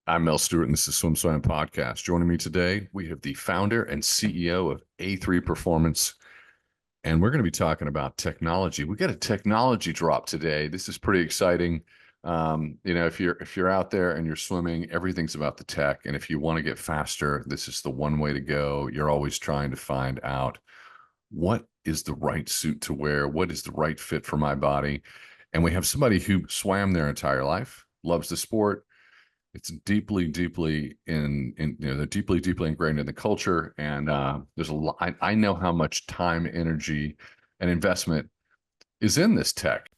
I'm Mel Stewart, and this is SwimSwam Podcast. Joining me today, we have the founder and CEO of A3 Performance, and we're going to be talking about technology. We got a technology drop today. This is pretty exciting. If you're out there and you're swimming, everything's about the tech, and if you want to get faster, this is the one way to go. You're always trying to find out what is the right suit to wear, what is the right fit for my body, and we have somebody who swam their entire life, loves the sport. It's deeply, deeply they're deeply, deeply ingrained in the culture. And there's a lot, I know how much time, energy, and investment is in this tech.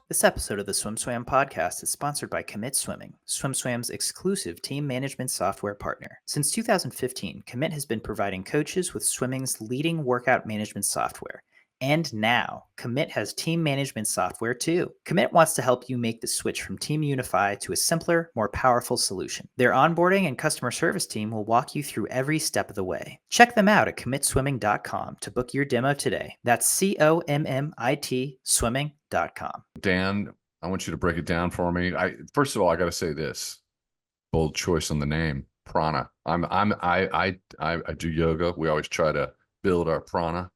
This episode of the SwimSwam podcast is sponsored by Commit Swimming, SwimSwam's exclusive team management software partner. Since 2015, Commit has been providing coaches with swimming's leading workout management software. And now, Commit has team management software too. Commit wants to help you make the switch from Team Unify to a simpler, more powerful solution. Their onboarding and customer service team will walk you through every step of the way. Check them out at commitswimming.com to book your demo today. That's COMMIT swimming.com. Dan, I want you to break it down for me. First of all, I got to say this: bold choice on the name, Prana. I do yoga. We always try to build our prana.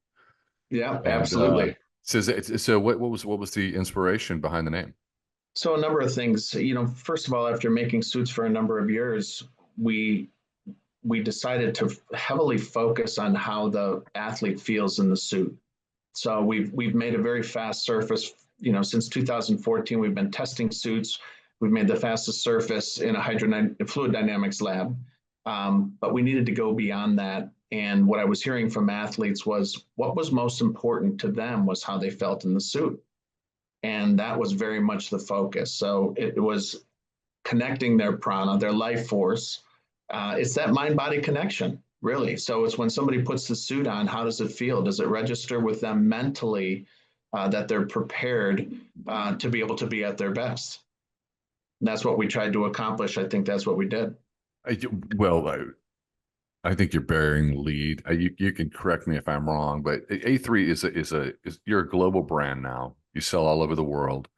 Yeah, absolutely. So what was the inspiration behind the name? So a number of things. First of all, after making suits for a number of years, we decided to heavily focus on how the athlete feels in the suit. So we've made a very fast surface. Since 2014, we've been testing suits. We've made the fastest surface in a fluid dynamics lab, but we needed to go beyond that. And what I was hearing from athletes was what was most important to them was how they felt in the suit. And that was very much the focus. So it was connecting their prana, their life force. It's that mind-body connection, really. So it's when somebody puts the suit on, how does it feel? Does it register with them mentally that they're prepared to be able to be at their best? And that's what we tried to accomplish. I think that's what we did. I think you're bearing the lead. You can correct me if I'm wrong, but A3 is you're a global brand now. You sell all over the world.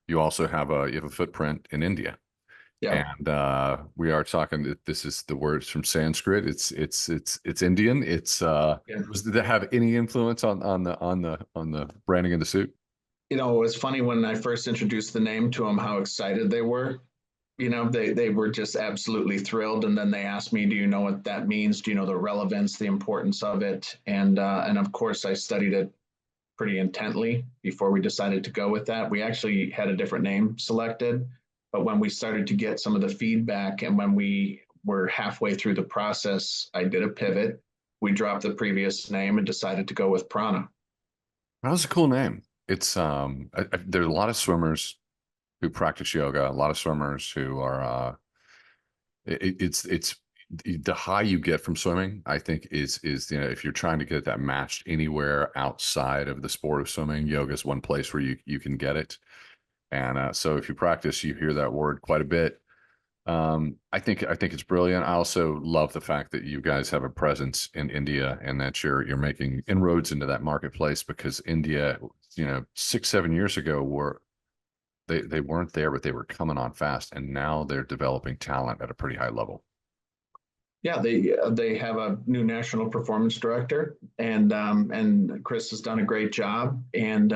You also have a footprint in India. Yeah. And we are talking. This is the words from Sanskrit. It's Indian. Did that have any influence on the branding of the suit? It was funny when I first introduced the name to them, how excited they were. They were just absolutely thrilled. And then they asked me, do you know what that means? Do you know the relevance, the importance of it? And of course, I studied it pretty intently before we decided to go with that. We actually had a different name selected, but when we started to get some of the feedback and when we were halfway through the process, I did a pivot. We dropped the previous name and decided to go with Prana. That was a cool name. It's there's a lot of swimmers who practice yoga, a lot of swimmers who are it's the high you get from swimming, I think is if you're trying to get that matched anywhere outside of the sport of swimming, yoga is one place where you can get it. And so if you practice, you hear that word quite a bit. I think it's brilliant. I also love the fact that you guys have a presence in India and that you're making inroads into that marketplace, because India, 6-7 years ago they weren't there, but they were coming on fast, and now they're developing talent at a pretty high level. Yeah, they have a new national performance director, and Chris has done a great job. And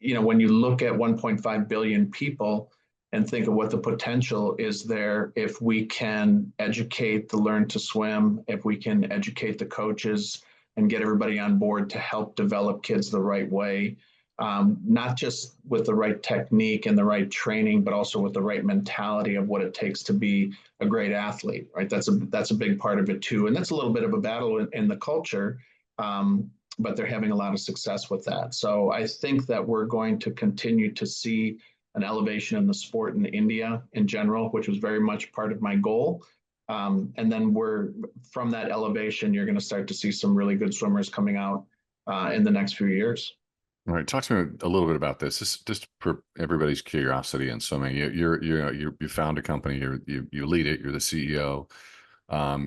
when you look at 1.5 billion people and think of what the potential is there, if we can educate the Learn to Swim, if we can educate the coaches and get everybody on board to help develop kids the right way. Not just with the right technique and the right training, but also with the right mentality of what it takes to be a great athlete, right? That's a big part of it too. And that's a little bit of a battle in the culture, but they're having a lot of success with that. So I think that we're going to continue to see an elevation in the sport in India in general, which was very much part of my goal. And then from that elevation, you're going to start to see some really good swimmers coming out in the next few years. All right, talk to me a little bit about this. This just for everybody's curiosity in swimming. You found a company. You lead it. You're the CEO.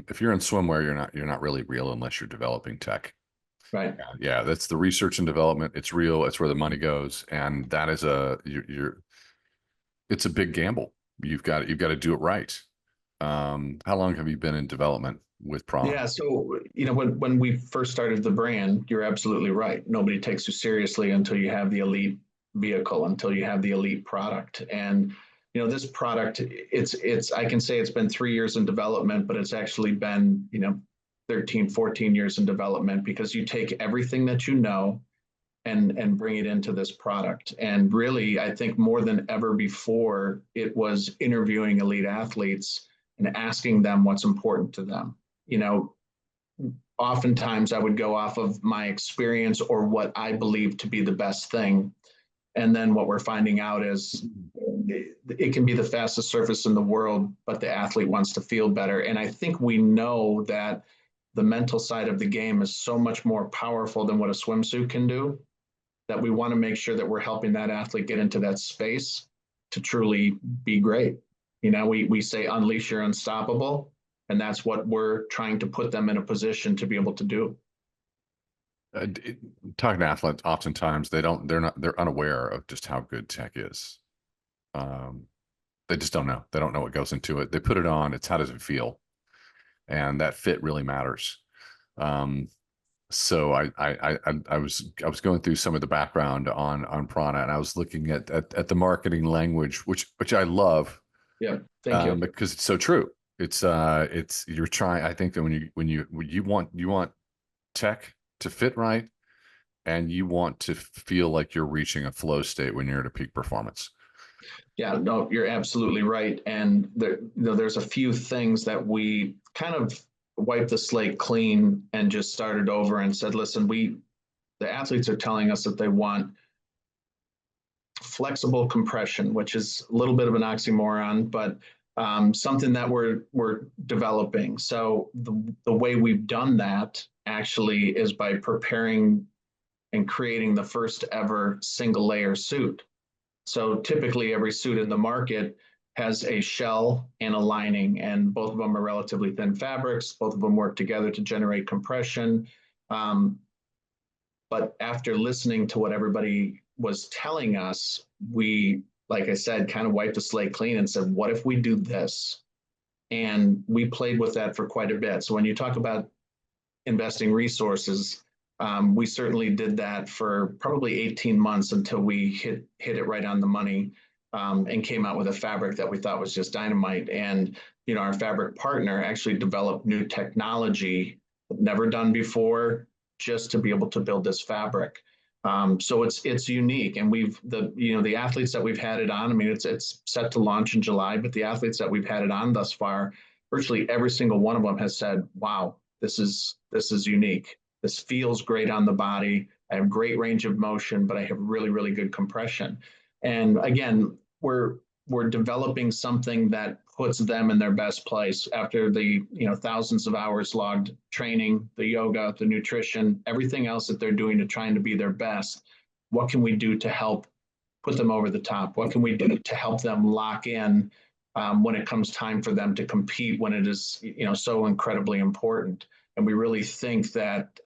If you're in swimwear, you're not really real unless you're developing tech. Right. Yeah, that's the research and development. It's real. It's where the money goes, and that is it's a big gamble. You've got to do it right. How long have you been in development with Prana? Yeah. So, when we first started the brand, you're absolutely right. Nobody takes you seriously until you have the elite vehicle, until you have the elite product. And, this product, I can say it's been 3 years in development, but it's actually been, 13, 14 years in development, because you take everything that you know and bring it into this product. And really, I think more than ever before, it was interviewing elite athletes and asking them what's important to them. You know, Oftentimes I would go off of my experience or what I believe to be the best thing. And then what we're finding out is it can be the fastest surface in the world, but the athlete wants to feel better. And I think we know that the mental side of the game is so much more powerful than what a swimsuit can do, that we want to make sure that we're helping that athlete get into that space to truly be great. We say unleash your unstoppable, and that's what we're trying to put them in a position to be able to do. Talking to athletes, oftentimes they're unaware of just how good tech is. They just don't know. They don't know what goes into it. They put it on. It's how does it feel, and that fit really matters. So I was going through some of the background on Prana, and I was looking at the marketing language, which I love. Yeah, thank you. Because it's so true. It's you're trying. I think that when you want tech to fit right, and you want to feel like you're reaching a flow state when you're at a peak performance. Yeah, no, you're absolutely right. And there's a few things that we kind of wiped the slate clean and just started over and said, listen, the athletes are telling us that they want flexible compression, which is a little bit of an oxymoron, but something that we're developing. So the way we've done that actually is by preparing and creating the first ever single layer suit. So typically every suit in the market has a shell and a lining, and both of them are relatively thin fabrics. Both of them work together to generate compression. But after listening to what everybody was telling us, we, like I said, kind of wiped the slate clean and said, what if we do this? And we played with that for quite a bit. So when you talk about investing resources, we certainly did that for probably 18 months until we hit it right on the money, and came out with a fabric that we thought was just dynamite. And our fabric partner actually developed new technology never done before, just to be able to build this fabric. So it's unique, and the athletes that we've had it on. I mean, it's set to launch in July, but the athletes that we've had it on thus far, virtually every single one of them has said, "Wow, this is unique. This feels great on the body. I have great range of motion, but I have really, really good compression." And again, we're developing something that puts them in their best place after the thousands of hours logged training, the yoga, the nutrition, everything else that they're doing to trying to be their best. What can we do to help put them over the top? What can we do to help them lock in when it comes time for them to compete, when it is so incredibly important? And we really think that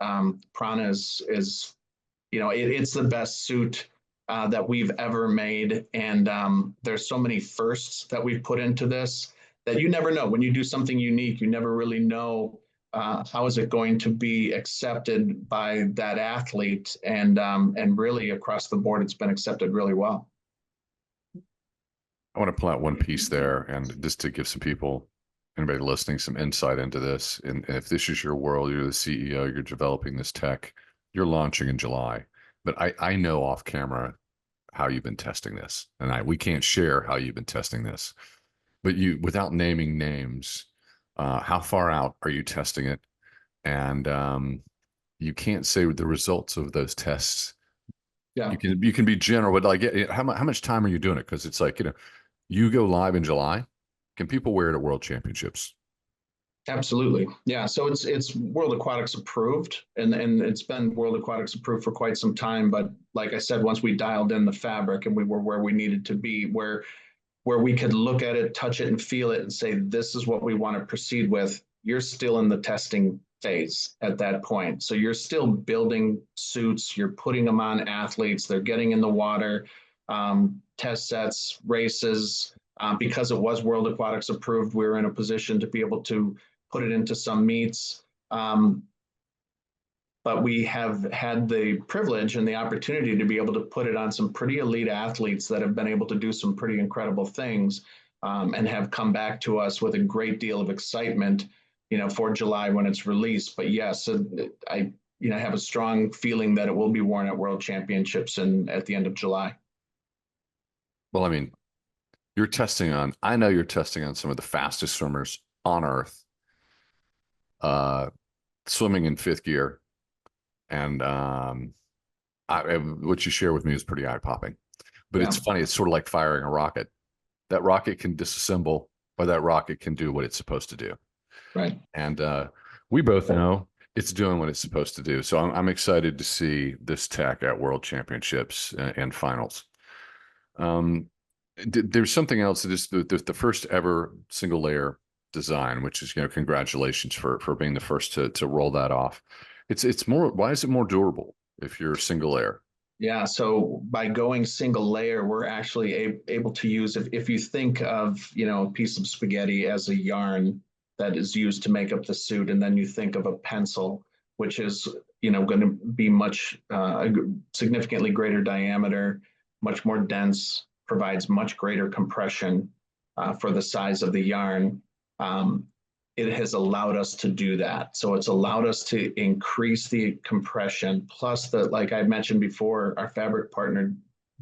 Prana is it's the best suit that we've ever made. And there's so many firsts that we've put into this that you never know. When you do something unique, you never really know how is it going to be accepted by that athlete. And really across the board, it's been accepted really well. I want to pull out one piece there, and just to give some people, anybody listening, some insight into this. And if this is your world, you're the CEO, you're developing this tech, you're launching in July. But I know off camera how you've been testing this, and we can't share how you've been testing this. But without naming names, how far out are you testing it? And you can't say the results of those tests. Yeah. You can be general, but like, how much time are you doing it? Because it's like, you go live in July. Can people wear it at World Championships? Absolutely. Yeah. So it's World Aquatics approved, and it's been World Aquatics approved for quite some time. But like I said, once we dialed in the fabric and we were where we needed to be, where we could look at it, touch it, and feel it and say, this is what we want to proceed with, you're still in the testing phase at that point. So you're still building suits, you're putting them on athletes, they're getting in the water, test sets, races. Because it was World Aquatics approved, we were in a position to be able to put it into some meets. But we have had the privilege and the opportunity to be able to put it on some pretty elite athletes that have been able to do some pretty incredible things, and have come back to us with a great deal of excitement, for July when it's released. But yes, I have a strong feeling that it will be worn at World Championships at the end of July. Well, I mean, I know you're testing on some of the fastest swimmers on earth, swimming in fifth gear. And what you share with me is pretty eye-popping. But It's funny. It's sort of like firing a rocket. That rocket can disassemble, or that rocket can do what it's supposed to do. Right. And we both know it's doing what it's supposed to do. So I'm excited to see this tech at World Championships and finals. There's something else that is the first ever single layer design, which is, congratulations for being the first to roll that off. It's more, why is it more durable if you're single layer? Yeah, so by going single layer, we're actually able to use, if you think of, a piece of spaghetti as a yarn that is used to make up the suit, and then you think of a pencil, which is, going to be much significantly greater diameter, much more dense, provides much greater compression for the size of the yarn. It has allowed us to do that. So it's allowed us to increase the compression. Plus, like I mentioned before, our fabric partner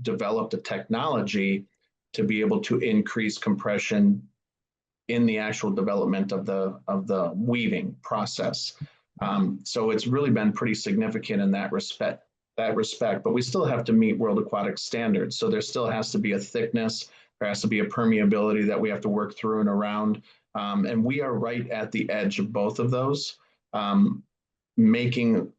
developed a technology to be able to increase compression in the actual development of the weaving process. So it's really been pretty significant in that respect. But we still have to meet World Aquatic standards. So there still has to be a thickness. There has to be a permeability that we have to work through and around. And we are right at the edge of both of those, making,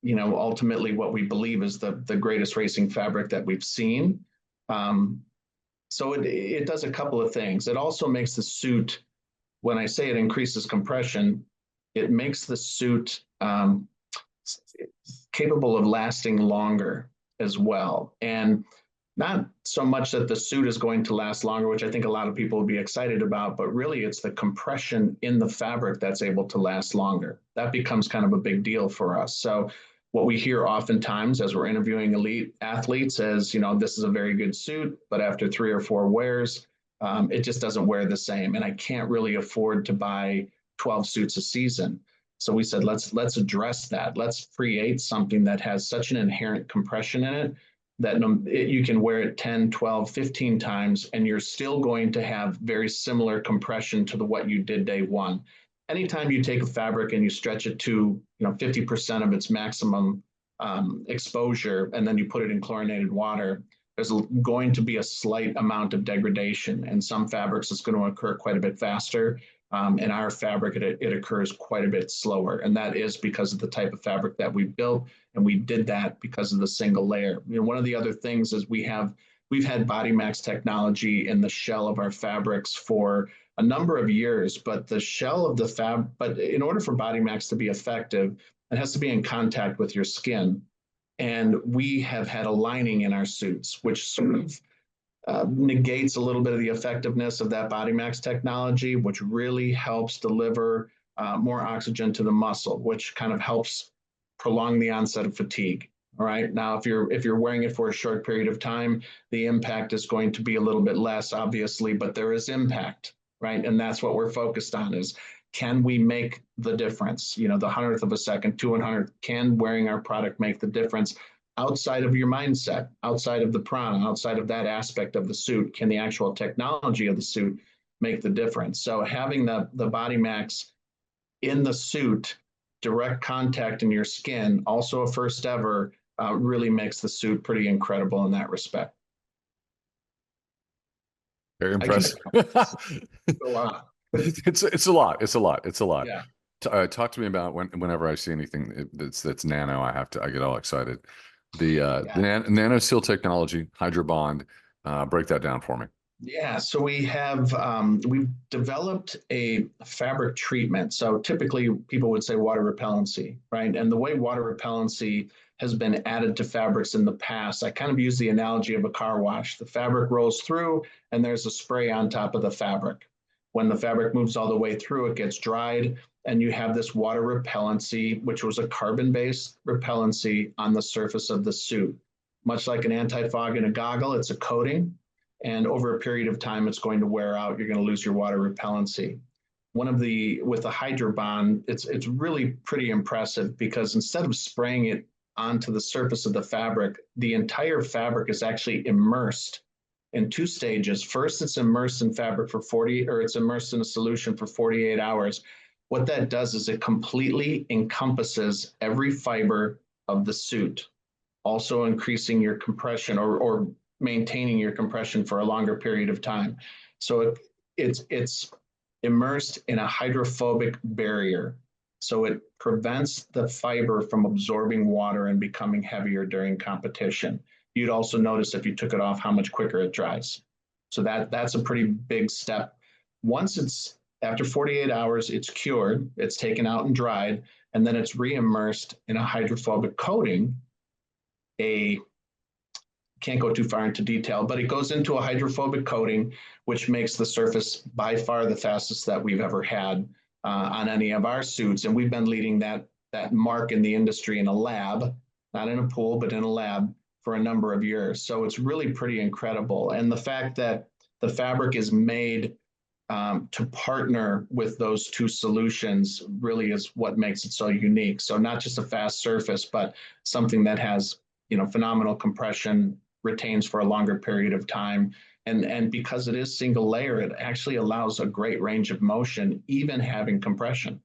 ultimately what we believe is the greatest racing fabric that we've seen. So it does a couple of things. It also makes the suit, when I say it increases compression, it makes the suit capable of lasting longer as well. And not so much that the suit is going to last longer, which I think a lot of people will be excited about, but really it's the compression in the fabric that's able to last longer. That becomes kind of a big deal for us. So what we hear oftentimes as we're interviewing elite athletes is, this is a very good suit, but after 3 or 4 wears, it just doesn't wear the same. And I can't really afford to buy 12 suits a season. So we said, let's address that. Let's create something that has such an inherent compression in it that you can wear it 10, 12, 15 times, and you're still going to have very similar compression to what you did day one. Anytime you take a fabric and you stretch it to 50% of its maximum exposure, and then you put it in chlorinated water, there's going to be a slight amount of degradation. And some fabrics it's going to occur quite a bit faster. In our fabric, it occurs quite a bit slower. And that is because of the type of fabric that we built. And we did that because of the single layer. One of the other things is we've had BodyMax technology in the shell of our fabrics for a number of years, but the shell of the but in order for BodyMax to be effective, it has to be in contact with your skin. And we have had a lining in our suits, which sort of negates a little bit of the effectiveness of that BodyMax technology, which really helps deliver more oxygen to the muscle, which kind of helps prolong the onset of fatigue. All right. Now, if you're wearing it for a short period of time, the impact is going to be a little bit less, obviously, but there is impact, right? And that's what we're focused on is, can we make the difference? The 100th of a second, 200th, can wearing our product make the difference? Outside of your mindset, outside of the prana, outside of that aspect of the suit, can the actual technology of the suit make the difference? So having the BodyMax in the suit, direct contact in your skin, also a first ever, really makes the suit pretty incredible in that respect. Very impressive. It's a lot. It's a lot. It's a lot. Yeah. Talk to me about whenever I see anything that's nano, I get all excited. The Yeah. nano seal technology, hydrobond, break that down for me. Yeah, so we've developed a fabric treatment. So typically people would say water repellency, right? And the way water repellency has been added to fabrics in the past, I kind of use the analogy of a car wash. The fabric rolls through and there's a spray on top of the fabric. When the fabric moves all the way through, it gets dried and you have this water repellency, which was a carbon-based repellency on the surface of the suit. Much like an anti-fog in a goggle, it's a coating, and over a period of time, it's going to wear out. You're going to lose your water repellency. With the Hydrobond, it's really pretty impressive because instead of spraying it onto the surface of the fabric, the entire fabric is actually immersed in two stages. First, it's immersed in fabric for 40, or it's immersed in a solution for 48 hours. What that does is it completely encompasses every fiber of the suit, also increasing your compression or maintaining your compression for a longer period of time. So it's immersed in a hydrophobic barrier. So it prevents the fiber from absorbing water and becoming heavier during competition. You'd also notice if you took it off how much quicker it dries. So that's a pretty big step. Once it's after 48 hours, it's cured, it's taken out and dried, and then it's re-immersed in a hydrophobic coating. Can't go too far into detail, but it goes into a hydrophobic coating, which makes the surface by far the fastest that we've ever had on any of our suits. And we've been leading that mark in the industry in a lab, not in a pool, but in a lab for a number of years. So it's really pretty incredible. And the fact that the fabric is made to partner with those two solutions really is what makes it so unique. So not just a fast surface, but something that has phenomenal compression, retains for a longer period of time. And because it is single layer, it actually allows a great range of motion, even having compression.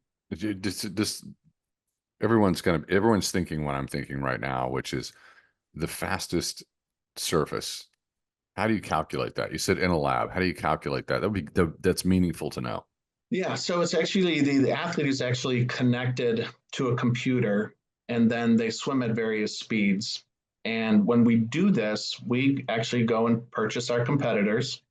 Everyone's thinking what I'm thinking right now, which is the fastest surface. How do you calculate that? You said in a lab. How do you calculate that? That's meaningful to know. Yeah, so it's actually the athlete is actually connected to a computer, and then they swim at various speeds. And when we do this, we actually go and purchase our competitors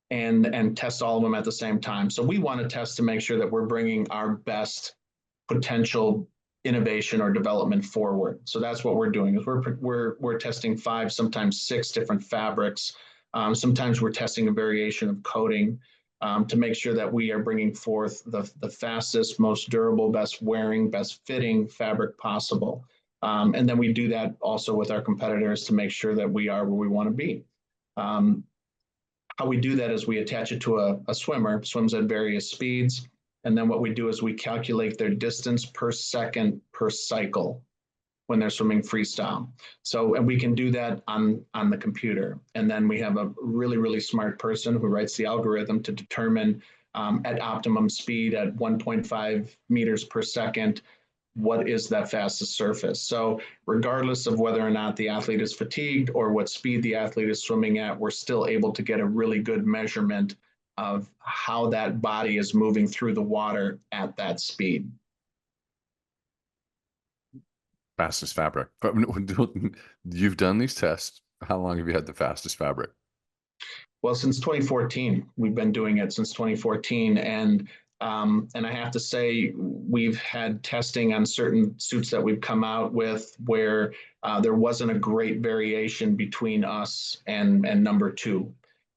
and test all of them at the same time. So we want to test to make sure that we're bringing our best potential innovation or development forward. So that's what we're doing is we're testing 5, sometimes 6 different fabrics. Sometimes we're testing a variation of coating to make sure that we are bringing forth the fastest, most durable, best wearing, best fitting fabric possible. And then we do that also with our competitors to make sure that we are where we want to be. How we do that is we attach it to a swimmer, swims at various speeds. And then what we do is we calculate their distance per second per cycle when they're swimming freestyle. So, and we can do that on the computer. And then we have a really, really smart person who writes the algorithm to determine at optimum speed at 1.5 meters per second, what is that fastest surface. So regardless of whether or not the athlete is fatigued or what speed the athlete is swimming at, we're still able to get a really good measurement of how that body is moving through the water at that speed. Fastest fabric. You've done these tests. How long have you had the fastest fabric? Well, since 2014, we've been doing it since 2014. And I have to say, we've had testing on certain suits that we've come out with where there wasn't a great variation between us and number 2.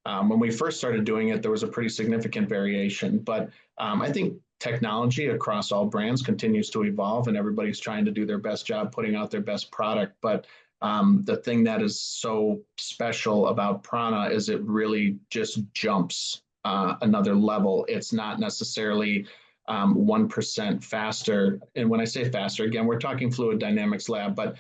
When we first started doing it, there was a pretty significant variation. But I think technology across all brands continues to evolve, and everybody's trying to do their best job putting out their best product. But the thing that is so special about Prana is it really just jumps another level. It's not necessarily 1% faster. And when I say faster, again, we're talking fluid dynamics lab, but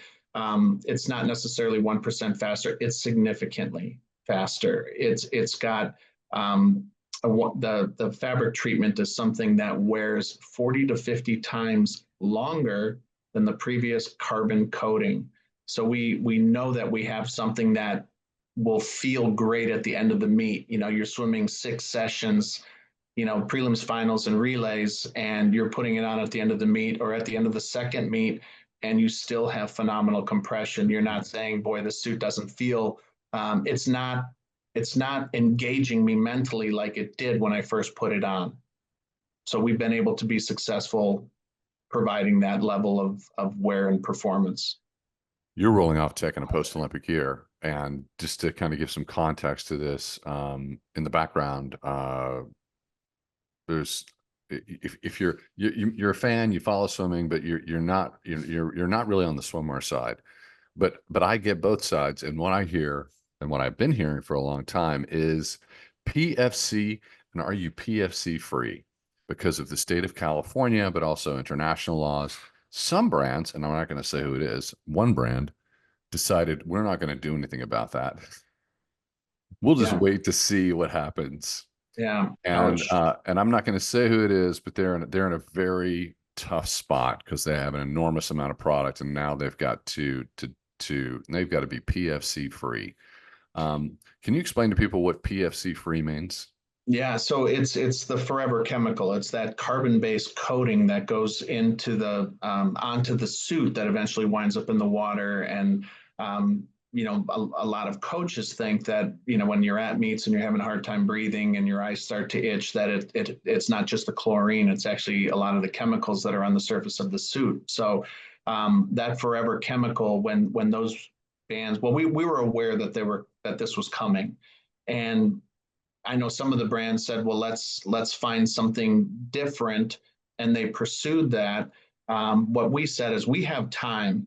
it's not necessarily 1% faster. It's significantly faster. It's got the fabric treatment is something that wears 40 to 50 times longer than the previous carbon coating. So we know that we have something that will feel great at the end of the meet. You're swimming 6 sessions prelims, finals, and relays, and you're putting it on at the end of the meet or at the end of the second meet, and you still have phenomenal compression. You're not saying, boy, the suit doesn't feel, it's not engaging me mentally like it did when I first put it on. So we've been able to be successful providing that level of wear and performance. You're rolling off tech in a post-Olympic year. And just to kind of give some context to this, in the background, there's if you're a fan, you follow swimming, but you're not really on the swimwear side. But I get both sides, and what I hear and what I've been hearing for a long time is PFC, and are you PFC free? Because of the state of California, but also international laws. Some brands, and I'm not going to say who it is, one brand decided we're not going to do anything about that. We'll just wait to see what happens. Yeah. And I'm not going to say who it is, but they're in a very tough spot because they have an enormous amount of product, and now they've got to be PFC free. Can you explain to people what PFC free means? Yeah, so it's the forever chemical. It's that carbon-based coating that goes into the onto the suit that eventually winds up in the water. And a lot of coaches think that when you're at meets and you're having a hard time breathing and your eyes start to itch, that it's not just the chlorine. It's actually a lot of the chemicals that are on the surface of the suit. So that forever chemical, when those bands, well, we were aware that this was coming, and I know some of the brands said, well, let's find something different, and they pursued that. What we said is we have time.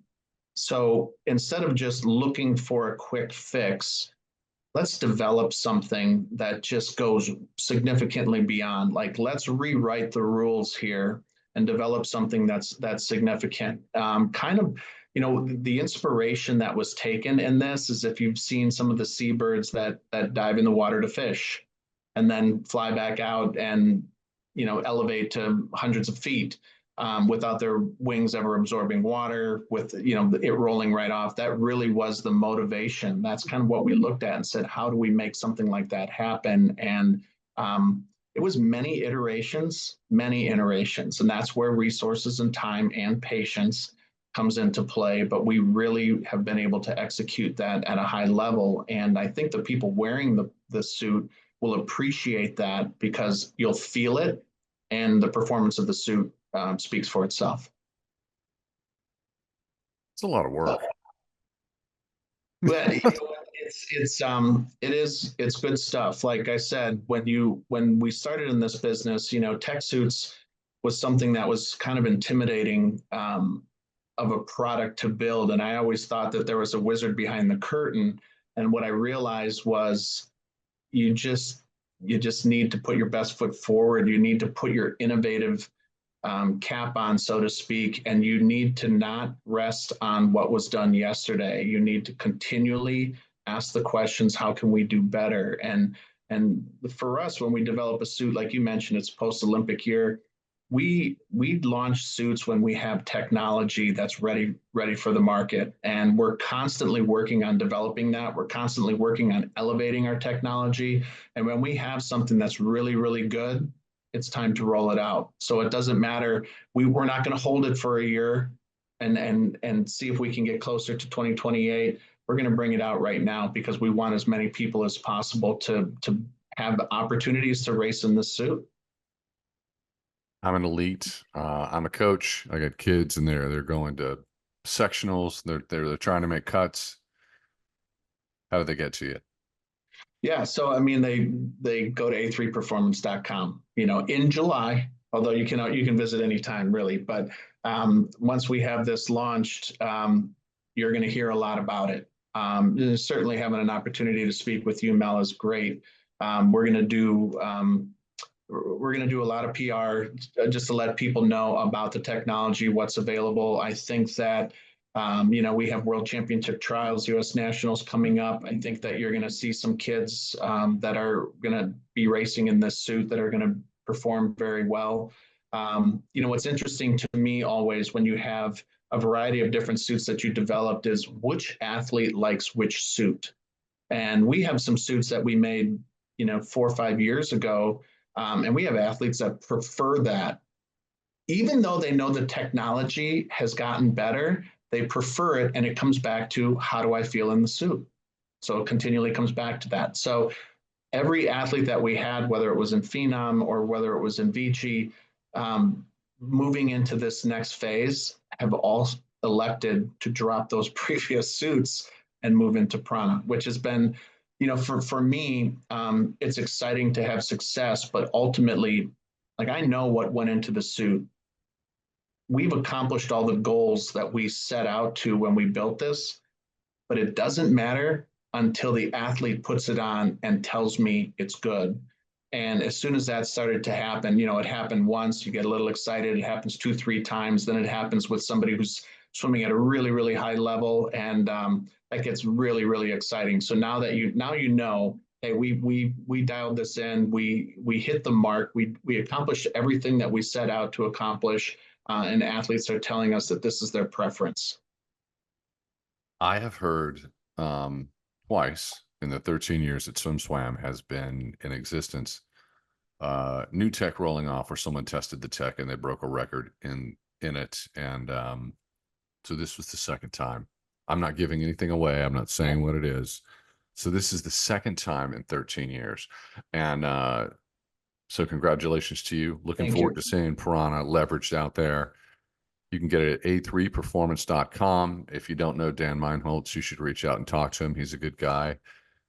So instead of just looking for a quick fix, let's develop something that just goes significantly beyond. Like, let's rewrite the rules here and develop something that's significant. The inspiration that was taken in this is if you've seen some of the seabirds that dive in the water to fish and then fly back out and elevate to hundreds of feet without their wings ever absorbing water, with it rolling right off. That really was the motivation. That's kind of what we looked at and said, how do we make something like that happen? And it was many iterations, and that's where resources and time and patience comes into play. But we really have been able to execute that at a high level. And I think the people wearing the suit will appreciate that, because you'll feel it, and the performance of the suit speaks for itself. It's a lot of work. But it's good stuff. Like I said, when we started in this business, tech suits was something that was kind of intimidating of a product to build, and I always thought that there was a wizard behind the curtain. And what I realized was you just need to put your best foot forward. You need to put your innovative cap on, so to speak, and you need to not rest on what was done yesterday. You need to continually ask the questions, how can we do better? And for us, when we develop a suit, like you mentioned, it's post-Olympic year, we launch suits when we have technology that's ready for the market. And we're constantly working on developing that. We're constantly working on elevating our technology. And when we have something that's really, really good, it's time to roll it out. So it doesn't matter. We're not going to hold it for a year and see if we can get closer to 2028. We're going to bring it out right now, because we want as many people as possible to have the opportunities to race in this suit. I'm an elite. I'm a coach. I got kids, and they're going to sectionals. They're trying to make cuts. How do they get to you? Yeah, so I mean, they go to a3performance.com. In July, although you can visit anytime really. But once we have this launched, you're going to hear a lot about it. Certainly having an opportunity to speak with you, Mel, is great. We're going to do a lot of PR just to let people know about the technology, what's available. I think that we have World Championship trials, U.S. Nationals coming up. I think that you're going to see some kids that are going to be racing in this suit that are going to perform very well. What's interesting to me always when you have a variety of different suits that you developed is which athlete likes which suit. And we have some suits that we made, 4 or 5 years ago And we have athletes that prefer that. Even though they know the technology has gotten better, they prefer it. And it comes back to, how do I feel in the suit? So it continually comes back to that. So every athlete that we had, whether it was in Phenom or whether it was in Vici, moving into this next phase, have all elected to drop those previous suits and move into Prana, which has been, for me, it's exciting to have success, but ultimately, like, I know what went into the suit. We've accomplished all the goals that we set out to when we built this, but it doesn't matter until the athlete puts it on and tells me it's good. And as soon as that started to happen, it happened once, you get a little excited, it happens 2-3 times, then it happens with somebody who's swimming at a really, really high level, and that gets really, really exciting. So now you know, hey, we dialed this in, we hit the mark, we accomplished everything that we set out to accomplish, and athletes are telling us that this is their preference. I have heard twice in the 13 years that SwimSwam has been in existence, new tech rolling off where someone tested the tech and they broke a record in it. And so this was the second time. I'm not giving anything away. I'm not saying what it is. So this is the second time in 13 years. And so congratulations to you. Looking forward to seeing Prana leveraged out there. You can get it at a3performance.com. If you don't know Dan Meinholz, you should reach out and talk to him. He's a good guy.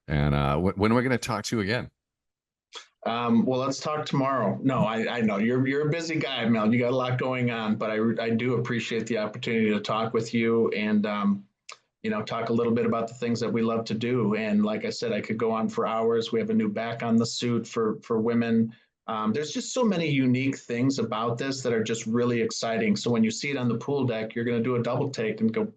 And when are we going to talk to you again? Well, let's talk tomorrow. No, I know you're a busy guy, Mel. You got a lot going on, but I do appreciate the opportunity to talk with you and talk a little bit about the things that we love to do. And like I said, I could go on for hours. We have a new back on the suit for women. There's just so many unique things about this that are just really exciting. So when you see it on the pool deck, you're going to do a double take and go,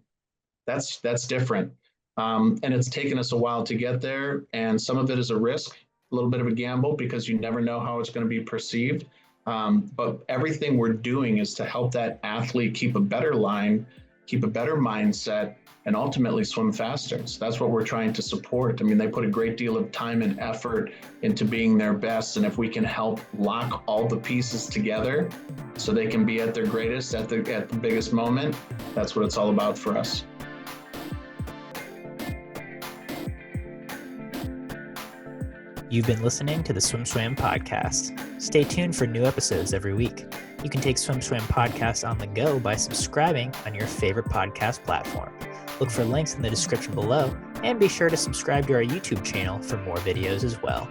that's different. And it's taken us a while to get there. And some of it is a risk, a little bit of a gamble, because you never know how it's going to be perceived. But everything we're doing is to help that athlete keep a better line, keep a better mindset, and ultimately swim faster. So that's what we're trying to support. I mean, they put a great deal of time and effort into being their best. And if we can help lock all the pieces together so they can be at their greatest at the biggest moment, that's what it's all about for us. You've been listening to the SwimSwam podcast. Stay tuned for new episodes every week. You can take SwimSwam podcast on the go by subscribing on your favorite podcast platform. Look for links in the description below, and be sure to subscribe to our YouTube channel for more videos as well.